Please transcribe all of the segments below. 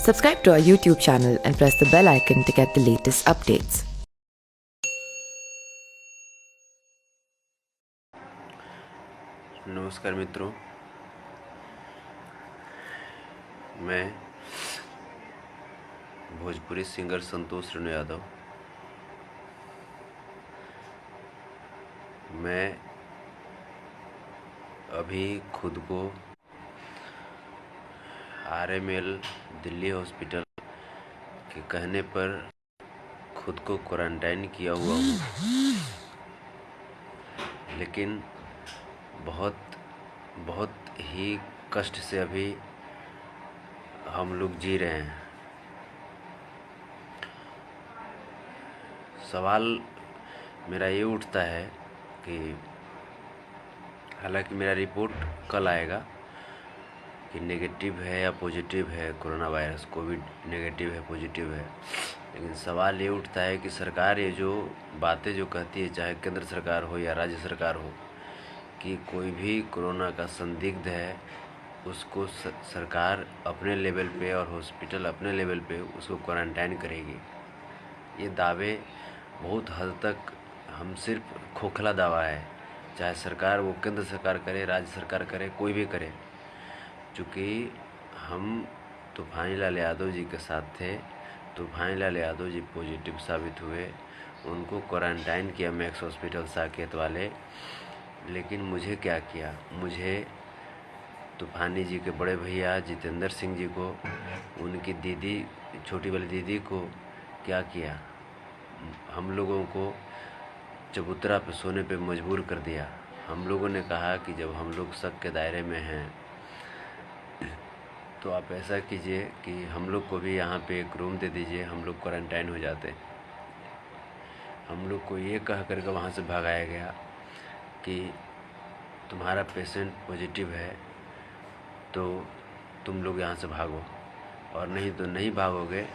Subscribe to our YouTube channel and press the bell icon to get the latest updates. नमस्कार मित्रों, मैं Bhojpuri singer संतोष रेणु यादव। मैं अभी खुद को RML दिल्ली हॉस्पिटल के कहने पर खुद को क्वारंटाइन किया हुआ हूँ, लेकिन बहुत ही कष्ट से अभी हम लोग जी रहे हैं। सवाल मेरा ये उठता है कि हालांकि मेरा रिपोर्ट कल आएगा कि नेगेटिव है या पॉजिटिव है, कोरोना वायरस कोविड नेगेटिव है पॉजिटिव है, लेकिन सवाल ये उठता है कि सरकार ये जो बातें जो कहती है, चाहे केंद्र सरकार हो या राज्य सरकार हो, कि कोई भी कोरोना का संदिग्ध है उसको सरकार अपने लेवल पे और हॉस्पिटल अपने लेवल पे उसको क्वारंटाइन करेगी। ये दावे बहुत हद तक हम सिर्फ खोखला दावा है, चाहे सरकार वो केंद्र सरकार करे, राज्य सरकार करे, कोई भी करे। चूँकि हम तूफानी लाल यादव जी के साथ थे, तूफानी लाल यादव जी पॉजिटिव साबित हुए, उनको क्वारंटाइन किया मैक्स हॉस्पिटल साकेत वाले। लेकिन मुझे क्या किया, मुझे तूफानी जी के बड़े भैया जितेंद्र सिंह जी को, उनकी दीदी, छोटी वाली दीदी को क्या किया, हम लोगों को चबूतरा पे सोने पे मजबूर कर दिया। हम लोगों ने कहा कि जब हम लोग शक के दायरे में हैं तो आप ऐसा कीजिए कि हम लोग को भी यहाँ पे एक रूम दे दीजिए, हम लोग क्वारंटाइन हो जाते। हम लोग को ये कह करके वहाँ से भगाया गया कि तुम्हारा पेशेंट पॉजिटिव है तो तुम लोग यहाँ से भागो, और नहीं तो नहीं भागोगे,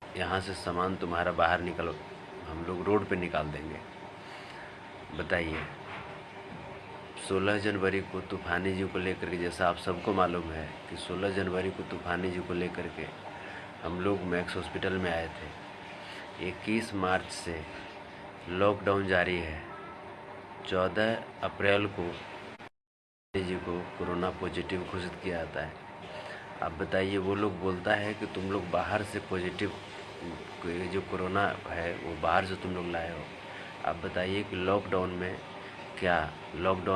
यहाँ से सामान तुम्हारा बाहर निकलो, हम लोग रोड पे निकाल देंगे। बताइए, 16 जनवरी को तूफानी जी को लेकर के, जैसा आप सबको मालूम है कि 16 जनवरी को तूफानी जी को लेकर के हम लोग मैक्स हॉस्पिटल में आए थे। 21 मार्च से लॉकडाउन जारी है। 14 अप्रैल को जी को कोरोना पॉजिटिव घोषित किया जाता है। आप बताइए, वो लोग बोलता है कि तुम लोग बाहर से पॉजिटिव जो कोरोना है वो बाहर से तुम लोग लाए हो। आप बताइए कि लॉकडाउन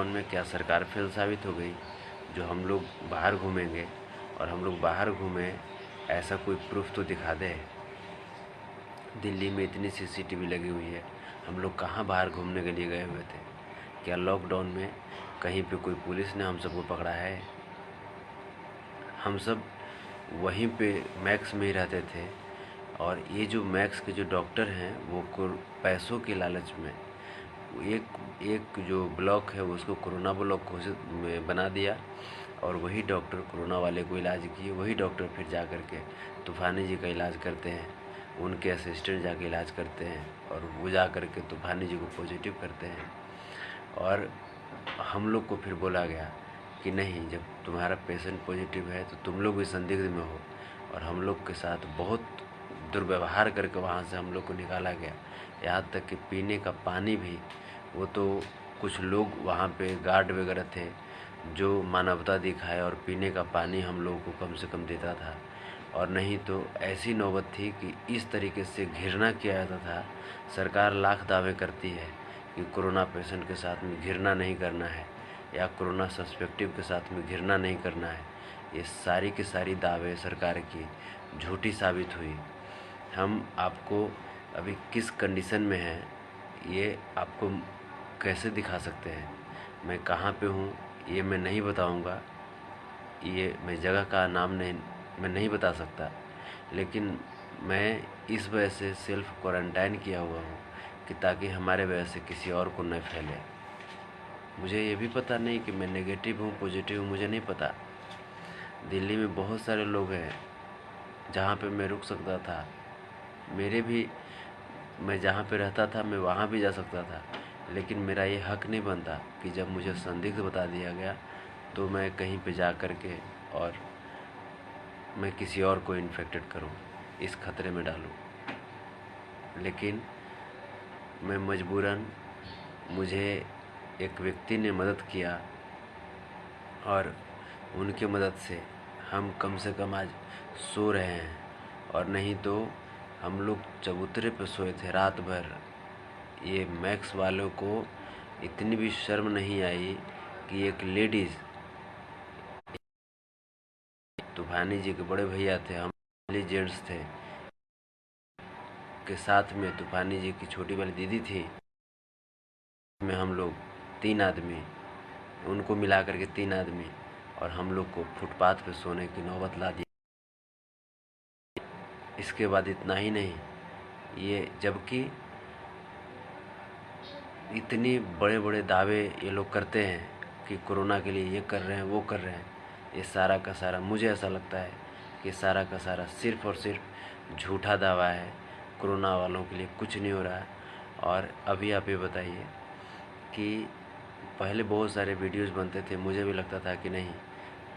में क्या सरकार फेल साबित हो गई, जो हम लोग बाहर घूमेंगे और हम लोग बाहर घूमें ऐसा कोई प्रूफ तो दिखा दे। दिल्ली में इतनी CCTV लगी हुई है, हम लोग कहाँ बाहर घूमने के लिए गए हुए थे? क्या लॉकडाउन में कहीं पे कोई पुलिस ने हम सबको पकड़ा है? हम सब वहीं पे मैक्स में ही रहते थे, और ये जो मैक्स के जो डॉक्टर हैं वो पैसों के लालच में एक जो ब्लॉक है उसको कोरोना ब्लॉक घोषित में बना दिया, और वही डॉक्टर कोरोना वाले को इलाज किए। वही डॉक्टर फिर जा कर के तूफानी जी का इलाज करते हैं, उनके असिस्टेंट जाके इलाज करते हैं, और वो जा कर के तूफानी जी को पॉजिटिव करते हैं। और हम लोग को फिर बोला गया कि नहीं, जब तुम्हारा पेशेंट पॉजिटिव है तो तुम लोग भी संदिग्ध में हो, और हम लोग के साथ बहुत दुर्व्यवहार करके वहाँ से हम लोग को निकाला गया। यहाँ तक कि पीने का पानी भी, वो तो कुछ लोग वहाँ पे गार्ड वगैरह थे जो मानवता दिखाए और पीने का पानी हम लोगों को कम से कम देता था, और नहीं तो ऐसी नौबत थी कि इस तरीके से घृणा किया जाता था। सरकार लाख दावे करती है कि कोरोना पेशेंट के साथ में घृणा नहीं करना है या कोरोना सस्पेक्टिव के साथ में घृणा नहीं करना है। ये सारी की सारी दावे सरकार की झूठी साबित हुई। हम आपको अभी किस कंडीशन में हैं ये आपको कैसे दिखा सकते हैं? मैं कहाँ पे हूँ ये मैं नहीं बताऊँगा, ये मैं जगह का नाम मैं नहीं बता सकता, लेकिन मैं इस वजह से सेल्फ क्वारंटाइन किया हुआ हूँ कि ताकि हमारे वजह से किसी और को न फैले। मुझे ये भी पता नहीं कि मैं नेगेटिव हूँ पॉजिटिव हूँ, मुझे नहीं पता। दिल्ली में बहुत सारे लोग हैं जहाँ पे मैं रुक सकता था, मैं जहाँ पे रहता था मैं वहाँ भी जा सकता था, लेकिन मेरा ये हक नहीं बनता कि जब मुझे संदिग्ध बता दिया गया तो मैं कहीं पे जा कर के और मैं किसी और को इन्फेक्टेड करूं, इस खतरे में डालूं। लेकिन मैं मजबूरन, मुझे एक व्यक्ति ने मदद किया और उनकी मदद से हम कम से कम आज सो रहे हैं। और नहीं तो हम लोग चबूतरे पे सोए थे रात भर। ये मैक्स वालों को इतनी भी शर्म नहीं आई कि एक लेडीज़, तूफानी जी के बड़े भैया थे, हम जेंट्स थे, के साथ में तूफानी जी की छोटी वाली दीदी थी, में हम लोग 3 आदमी, उनको मिला करके 3 आदमी, और हम लोग को फुटपाथ पे सोने की नौबत ला दी। इसके बाद इतना ही नहीं, ये जबकि इतनी बड़े बड़े दावे ये लोग करते हैं कि कोरोना के लिए ये कर रहे हैं, वो कर रहे हैं, ये सारा का सारा, मुझे ऐसा लगता है कि सारा का सारा सिर्फ़ और सिर्फ झूठा दावा है। कोरोना वालों के लिए कुछ नहीं हो रहा है। और अभी आप ये बताइए कि पहले बहुत सारे वीडियोस बनते थे, मुझे भी लगता था कि नहीं,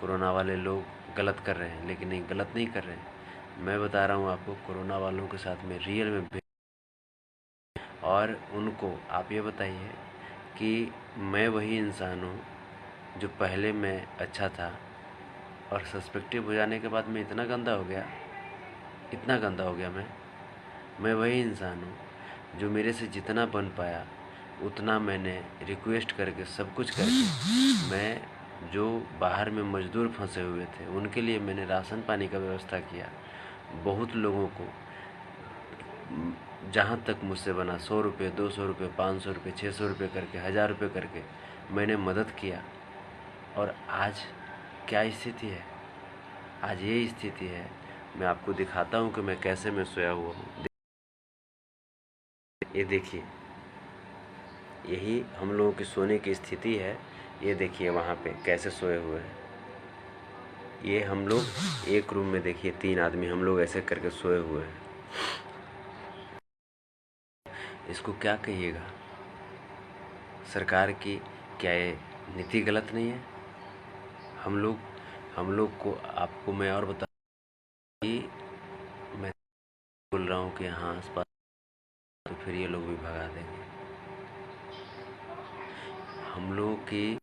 कोरोना वाले लोग गलत कर रहे हैं, लेकिन नहीं, गलत नहीं कर रहे हैं। मैं बता रहा हूँ आपको, कोरोना वालों के साथ में रियल में और उनको आप ये बताइए कि मैं वही इंसान हूँ जो पहले मैं अच्छा था और सस्पेक्टिव हो जाने के बाद मैं इतना गंदा हो गया, इतना गंदा हो गया। मैं वही इंसान हूँ जो मेरे से जितना बन पाया उतना मैंने रिक्वेस्ट करके, सब कुछ करके, मैं जो बाहर में मज़दूर फंसे हुए थे उनके लिए मैंने राशन पानी का व्यवस्था किया। बहुत लोगों को जहाँ तक मुझसे बना 100 रुपये, 200 रुपये, 500 रुपये, 600 रुपये करके, 1000 रुपये करके मैंने मदद किया। और आज क्या स्थिति है? आज ये स्थिति है। मैं आपको दिखाता हूँ कि मैं कैसे मैं सोया हुआ हूँ। ये देखिए, यही हम लोगों की सोने की स्थिति है। ये देखिए वहाँ पे कैसे सोए हुए हैं। ये हम लोग एक रूम में, देखिए 3 आदमी हम लोग ऐसे करके सोए हुए हैं। इसको क्या कहिएगा? सरकार की क्या ये नीति गलत नहीं है? हम लोग को, आपको मैं और बता कि मैं बोल रहा हूँ कि हाँ आसपास, तो फिर ये लोग भी भगा देंगे। हम लोगों की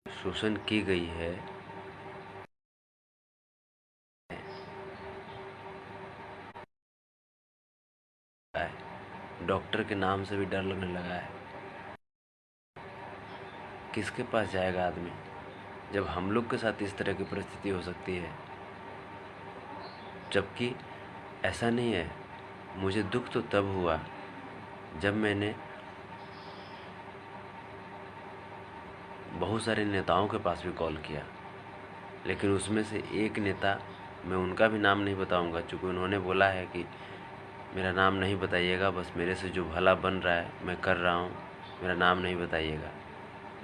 शोषण की गई है। डॉक्टर के नाम से भी डर लगने लगा है। किसके पास जाएगा आदमी जब हम लोग के साथ इस तरह की परिस्थिति हो सकती है? जबकि ऐसा नहीं है। मुझे दुख तो तब हुआ जब मैंने बहुत सारे नेताओं के पास भी कॉल किया, लेकिन उसमें से एक नेता, मैं उनका भी नाम नहीं बताऊंगा, चूँकि उन्होंने बोला है कि मेरा नाम नहीं बताइएगा, बस मेरे से जो भला बन रहा है मैं कर रहा हूँ, मेरा नाम नहीं बताइएगा।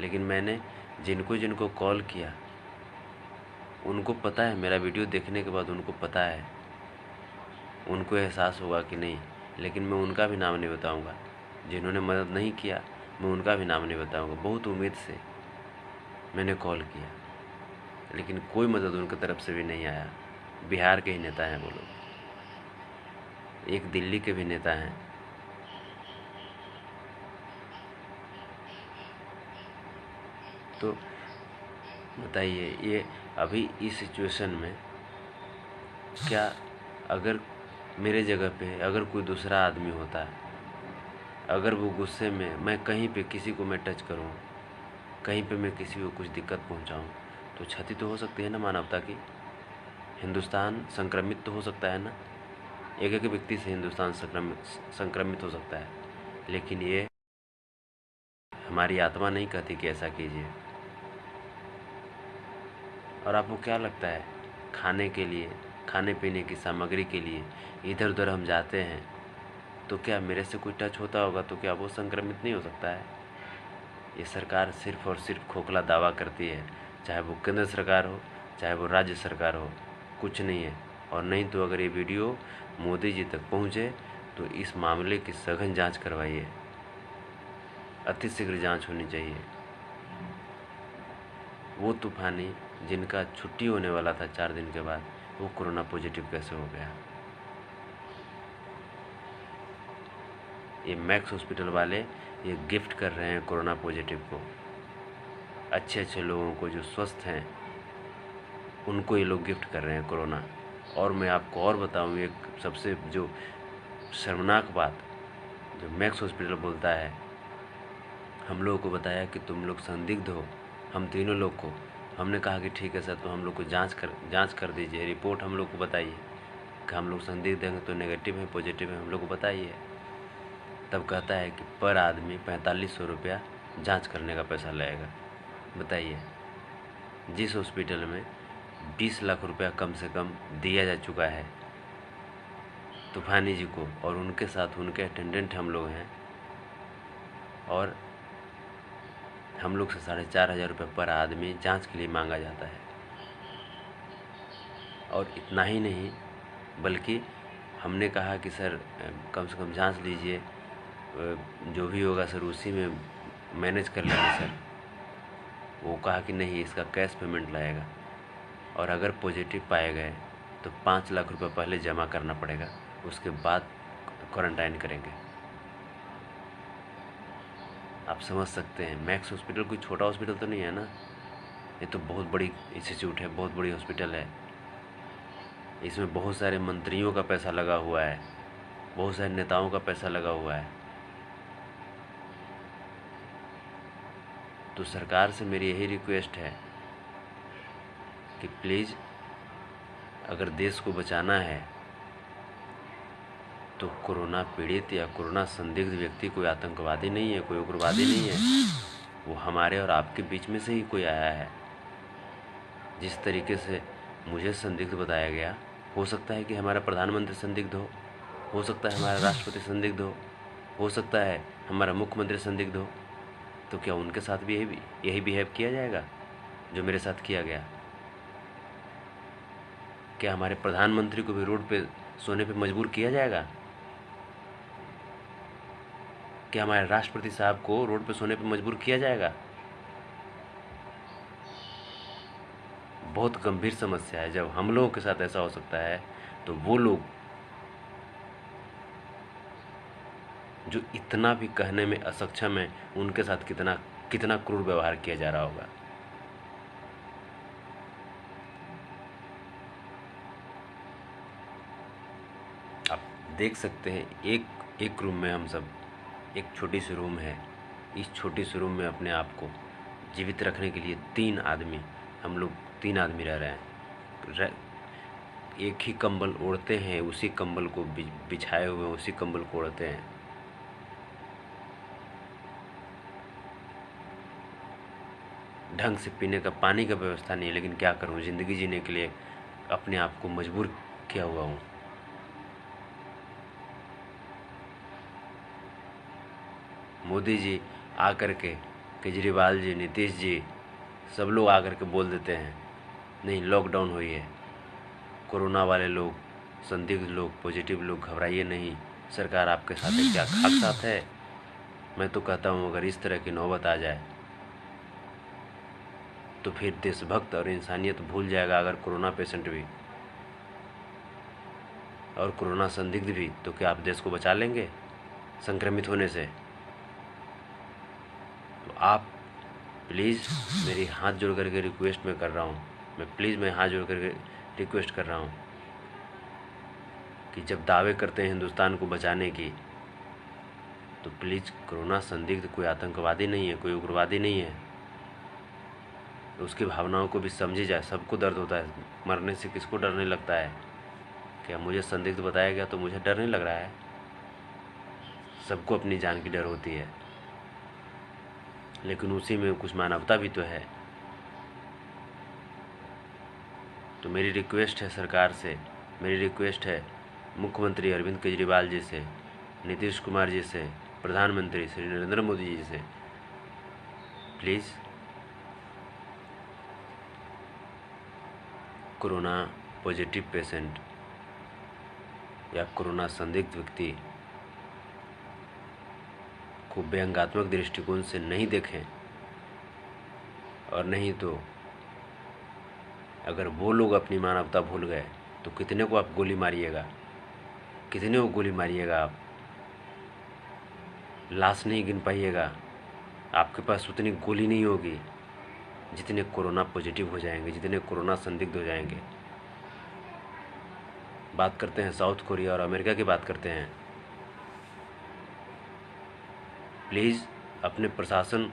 लेकिन मैंने जिनको जिनको कॉल किया उनको पता है, मेरा वीडियो देखने के बाद उनको पता है, उनको एहसास होगा कि नहीं, लेकिन मैं उनका भी नाम नहीं बताऊंगा। जिन्होंने मदद नहीं किया मैं उनका भी नाम नहीं बताऊंगा। बहुत उम्मीद से मैंने कॉल किया, लेकिन कोई मदद उनकी तरफ से भी नहीं आया। बिहार के ही नेता हैं वो लोग, एक दिल्ली के भी नेता हैं। तो बताइए, ये अभी इस सिचुएशन में क्या, अगर मेरे जगह पे अगर कोई दूसरा आदमी होता है, अगर वो गुस्से में, मैं कहीं पे किसी को मैं टच करूँ, कहीं पे मैं किसी को कुछ दिक्कत पहुंचाऊं, तो क्षति तो हो सकती है ना मानवता की। हिंदुस्तान संक्रमित तो हो सकता है ना, एक एक व्यक्ति से हिंदुस्तान संक्रमित हो सकता है। लेकिन ये हमारी आत्मा नहीं कहती कि ऐसा कीजिए। और आपको क्या लगता है, खाने के लिए, खाने पीने की सामग्री के लिए इधर उधर हम जाते हैं, तो क्या मेरे से कोई टच होता होगा तो क्या वो संक्रमित नहीं हो सकता है? ये सरकार सिर्फ़ और सिर्फ खोखला दावा करती है, चाहे वो केंद्र सरकार हो, चाहे वो राज्य सरकार हो, कुछ नहीं है। और नहीं तो अगर ये वीडियो मोदी जी तक पहुँचे तो इस मामले की सघन जांच करवाइए, अतिशीघ्र जांच होनी चाहिए। वो तूफानी जिनका छुट्टी होने वाला था 4 दिन के बाद, वो कोरोना पॉजिटिव कैसे हो गया। ये मैक्स हॉस्पिटल वाले ये गिफ्ट कर रहे हैं कोरोना पॉजिटिव को, अच्छे अच्छे लोगों को जो स्वस्थ हैं उनको ये लोग गिफ्ट कर रहे हैं कोरोना। और मैं आपको और बताऊं, एक सबसे जो शर्मनाक बात, जो मैक्स हॉस्पिटल बोलता है, हम लोगों को बताया कि तुम लोग संदिग्ध हो, हम तीनों लोग को। हमने कहा कि ठीक है सर, तो हम लोग को जांच कर दीजिए, रिपोर्ट हम लोग को बताइए कि हम लोग संदिग्ध हैं तो नेगेटिव है पॉजिटिव है, हम लोग को बताइए। तब कहता है कि पर आदमी 4500 रुपया जाँच करने का पैसा लगेगा। बताइए, जिस हॉस्पिटल में 20 लाख रुपया कम से कम दिया जा चुका है तूफानी जी को, और उनके साथ उनके अटेंडेंट हम लोग हैं, और हम लोग से 4500 रुपये पर आदमी जांच के लिए मांगा जाता है। और इतना ही नहीं, बल्कि हमने कहा कि सर कम से कम जांच लीजिए, जो भी होगा सर उसी में मैनेज कर लेंगे सर। वो कहा कि नहीं, इसका कैश पेमेंट लगेगा, और अगर पॉजिटिव पाए गए तो 5 लाख रुपये पहले जमा करना पड़ेगा, उसके बाद क्वारंटाइन करेंगे। आप समझ सकते हैं, मैक्स हॉस्पिटल कोई छोटा हॉस्पिटल तो नहीं है ना, ये तो बहुत बड़ी इंस्टीट्यूट है, बहुत बड़ी हॉस्पिटल है। इसमें बहुत सारे मंत्रियों का पैसा लगा हुआ है, बहुत सारे नेताओं का पैसा लगा हुआ है। तो सरकार से मेरी यही रिक्वेस्ट है कि प्लीज़, अगर देश को बचाना है तो कोरोना पीड़ित या कोरोना संदिग्ध व्यक्ति कोई आतंकवादी नहीं है, कोई उग्रवादी नहीं है, वो हमारे और आपके बीच में से ही कोई आया है। जिस तरीके से मुझे संदिग्ध बताया गया, हो सकता है कि हमारा प्रधानमंत्री संदिग्ध हो सकता है हमारा राष्ट्रपति संदिग्ध हो सकता है हमारा मुख्यमंत्री संदिग्ध हो। तो क्या उनके साथ भी यही बिहेव किया जाएगा जो मेरे साथ किया गया? क्या हमारे प्रधानमंत्री को भी रोड पे सोने पे मजबूर किया जाएगा? क्या हमारे राष्ट्रपति साहब को रोड पे सोने पे मजबूर किया जाएगा? बहुत गंभीर समस्या है। जब हम लोगों के साथ ऐसा हो सकता है, तो वो लोग जो इतना भी कहने में असक्षम है, उनके साथ कितना क्रूर व्यवहार किया जा रहा होगा। आप देख सकते हैं, एक रूम में हम सब, एक छोटी सी रूम है, इस छोटी सी रूम में अपने आप को जीवित रखने के लिए हम लोग 3 आदमी रह रहे हैं। एक ही कंबल ओढ़ते हैं, उसी कंबल को बिछाए हुए उसी कंबल को ओढ़ते हैं। ढंग से पीने का पानी का व्यवस्था नहीं है, लेकिन क्या करूं, ज़िंदगी जीने के लिए अपने आप को मजबूर किया हुआ हूं। मोदी जी आकर के, केजरीवाल जी, नीतीश जी, सब लोग आकर के बोल देते हैं नहीं, लॉकडाउन हुई है, कोरोना वाले लोग, संदिग्ध लोग, पॉजिटिव लोग, घबराइए नहीं, सरकार आपके साथ है। क्या खाक साथ है? मैं तो कहता हूँ, अगर इस तरह की नौबत आ जाए तो फिर देशभक्त और इंसानियत भूल जाएगा। अगर कोरोना पेशेंट भी और कोरोना संदिग्ध भी, तो क्या आप देश को बचा लेंगे संक्रमित होने से? तो आप प्लीज़, मेरी हाथ जोड़ करके रिक्वेस्ट मैं कर रहा हूँ, मैं हाथ जोड़ करके रिक्वेस्ट कर रहा हूँ कि जब दावे करते हैं हिंदुस्तान को बचाने की, तो प्लीज़, कोरोना संदिग्ध कोई आतंकवादी नहीं है, कोई उग्रवादी नहीं है। तो उसकी भावनाओं को भी समझी जाए। सबको दर्द होता है, मरने से किसको डर नहीं लगता है? क्या मुझे संदिग्ध बताया गया तो मुझे डर नहीं लग रहा है? सबको अपनी जान की डर होती है, लेकिन उसी में कुछ मानवता भी तो है। तो मेरी रिक्वेस्ट है सरकार से, मेरी रिक्वेस्ट है मुख्यमंत्री अरविंद केजरीवाल जी से, नीतीश कुमार जी से, प्रधानमंत्री श्री नरेंद्र मोदी जी से, प्लीज़ कोरोना पॉजिटिव पेशेंट या कोरोना संदिग्ध व्यक्ति को व्यंग्यात्मक दृष्टिकोण से नहीं देखें, और नहीं तो अगर वो लोग अपनी मानवता भूल गए तो कितने को आप गोली मारिएगा, कितने को गोली मारिएगा आप? लाश नहीं गिन पाइएगा, आपके पास उतनी गोली नहीं होगी जितने कोरोना पॉजिटिव हो जाएंगे, जितने कोरोना संदिग्ध हो जाएंगे। बात करते हैं साउथ कोरिया और अमेरिका की बात करते हैं। प्लीज़ अपने प्रशासन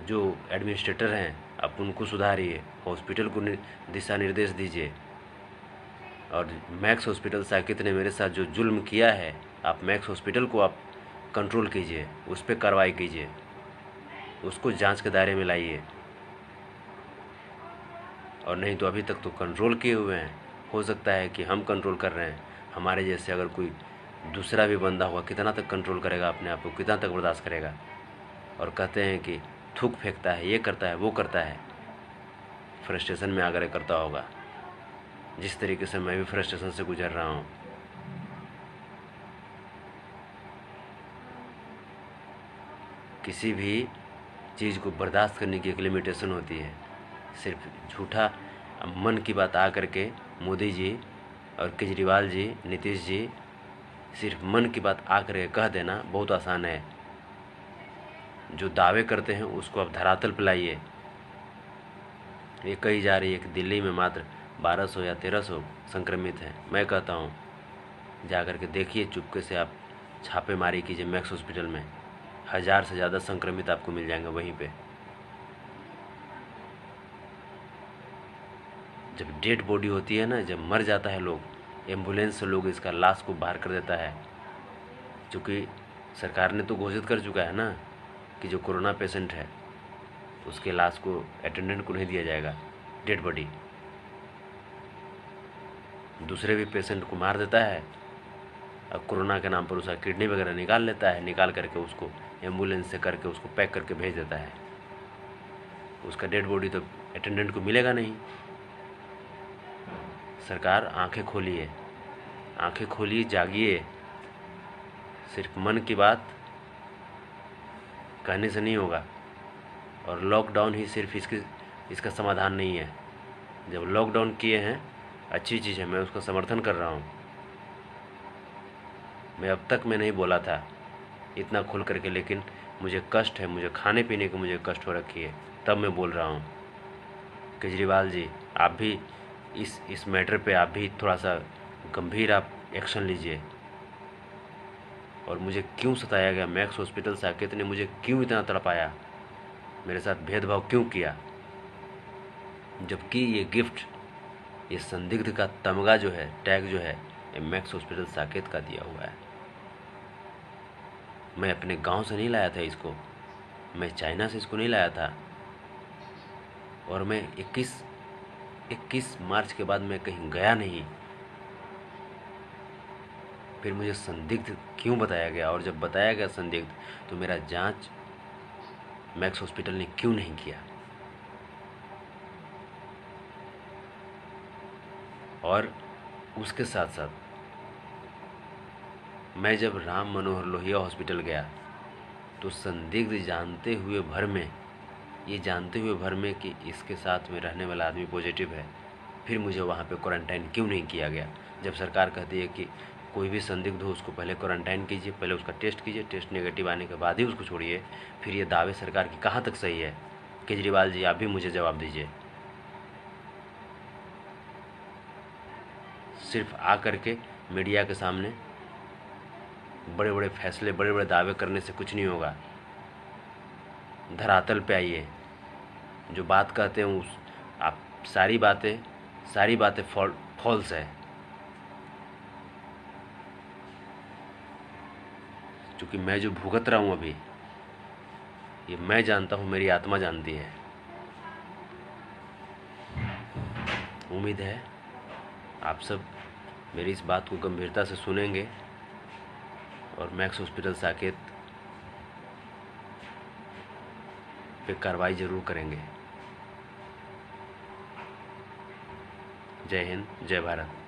जो एडमिनिस्ट्रेटर हैं आप उनको सुधारिए, हॉस्पिटल को दिशा निर्देश दीजिए। और मैक्स हॉस्पिटल साकेत ने मेरे साथ जो जुल्म किया है, आप मैक्स हॉस्पिटल को आप कंट्रोल कीजिए, उस पर कार्रवाई कीजिए, उसको जांच के दायरे में लाइए। और नहीं तो अभी तक तो कंट्रोल किए हुए हैं, हो सकता है कि हम कंट्रोल कर रहे हैं, हमारे जैसे अगर कोई दूसरा भी बंदा होगा कितना तक कंट्रोल करेगा अपने आप को, कितना तक बर्दाश्त करेगा। और कहते हैं कि थूक फेंकता है, ये करता है, वो करता है, फ्रस्ट्रेशन में आकर करता होगा, जिस तरीके से मैं भी फ्रस्ट्रेशन से गुजर रहा हूँ। किसी भी चीज़ को बर्दाश्त करने की एक लिमिटेशन होती है। सिर्फ झूठा मन की बात आ करके मोदी जी और केजरीवाल जी, नीतीश जी, सिर्फ मन की बात आ करके कह देना बहुत आसान है। जो दावे करते हैं उसको आप धरातल पर लाइए। ये कही जा रही है कि दिल्ली में मात्र 1200 या 1300 संक्रमित हैं। मैं कहता हूँ जा कर के देखिए, चुपके से आप छापेमारी कीजिए मैक्स हॉस्पिटल में, 1000 से ज़्यादा संक्रमित आपको मिल जाएंगे वहीं पे। जब डेड बॉडी होती है ना, जब मर जाता है लोग, एम्बुलेंस से लोग इसका लाश को बाहर कर देता है। क्योंकि सरकार ने तो घोषित कर चुका है ना कि जो कोरोना पेशेंट है उसके लाश को अटेंडेंट को नहीं दिया जाएगा, डेड बॉडी। दूसरे भी पेशेंट को मार देता है और कोरोना के नाम पर उसका किडनी वगैरह निकाल लेता है, निकाल करके उसको एम्बुलेंस से करके उसको पैक करके भेज देता है। उसका डेड बॉडी तो अटेंडेंट को मिलेगा नहीं। सरकार आंखें खोलिए, आंखें खोलिए, जागिए। सिर्फ मन की बात कहने से नहीं होगा। और लॉकडाउन ही सिर्फ इसका समाधान नहीं है। जब लॉकडाउन किए हैं अच्छी चीज़ है, मैं उसका समर्थन कर रहा हूँ। मैं अब तक मैं नहीं बोला था इतना खुल करके, लेकिन मुझे कष्ट है, मुझे खाने पीने की मुझे कष्ट हो रखी है, तब मैं बोल रहा हूँ। केजरीवाल जी, आप भी इस मैटर पे आप भी थोड़ा सा गंभीर आप एक्शन लीजिए। और मुझे क्यों सताया गया, मैक्स हॉस्पिटल साकेत ने मुझे क्यों इतना तड़पाया, मेरे साथ भेदभाव क्यों किया, जबकि ये गिफ्ट, ये संदिग्ध का तमगा जो है, टैग जो है, ये मैक्स हॉस्पिटल साकेत का दिया हुआ है। मैं अपने गांव से नहीं लाया था इसको, मैं चाइना से इसको नहीं लाया था। और मैं 21 मार्च के बाद मैं कहीं गया नहीं। फिर मुझे संदिग्ध क्यों बताया गया, और जब बताया गया संदिग्ध तो मेरा जांच मैक्स हॉस्पिटल ने क्यों नहीं किया। और उसके साथ साथ मैं जब राम मनोहर लोहिया हॉस्पिटल गया तो संदिग्ध जानते हुए भर में, ये जानते हुए भर में कि इसके साथ में रहने वाला आदमी पॉजिटिव है, फिर मुझे वहाँ पे क्वारंटाइन क्यों नहीं किया गया। जब सरकार कहती है कि कोई भी संदिग्ध हो उसको पहले क्वारंटाइन कीजिए, पहले उसका टेस्ट कीजिए, टेस्ट नेगेटिव आने के बाद ही उसको छोड़िए, फिर ये दावे सरकार की कहाँ तक सही है। केजरीवाल जी, आप भी मुझे जवाब दीजिए। सिर्फ आ करके मीडिया के सामने बड़े बड़े फैसले, बड़े बड़े दावे करने से कुछ नहीं होगा। धरातल पे आइए, जो बात कहते हैं उस आप सारी बातें फॉल्स है। क्योंकि मैं जो भुगत रहा हूँ अभी, ये मैं जानता हूँ, मेरी आत्मा जानती है। उम्मीद है आप सब मेरी इस बात को गंभीरता से सुनेंगे और मैक्स हॉस्पिटल साकेत पे कार्रवाई जरूर करेंगे। जय हिंद, जय भारत।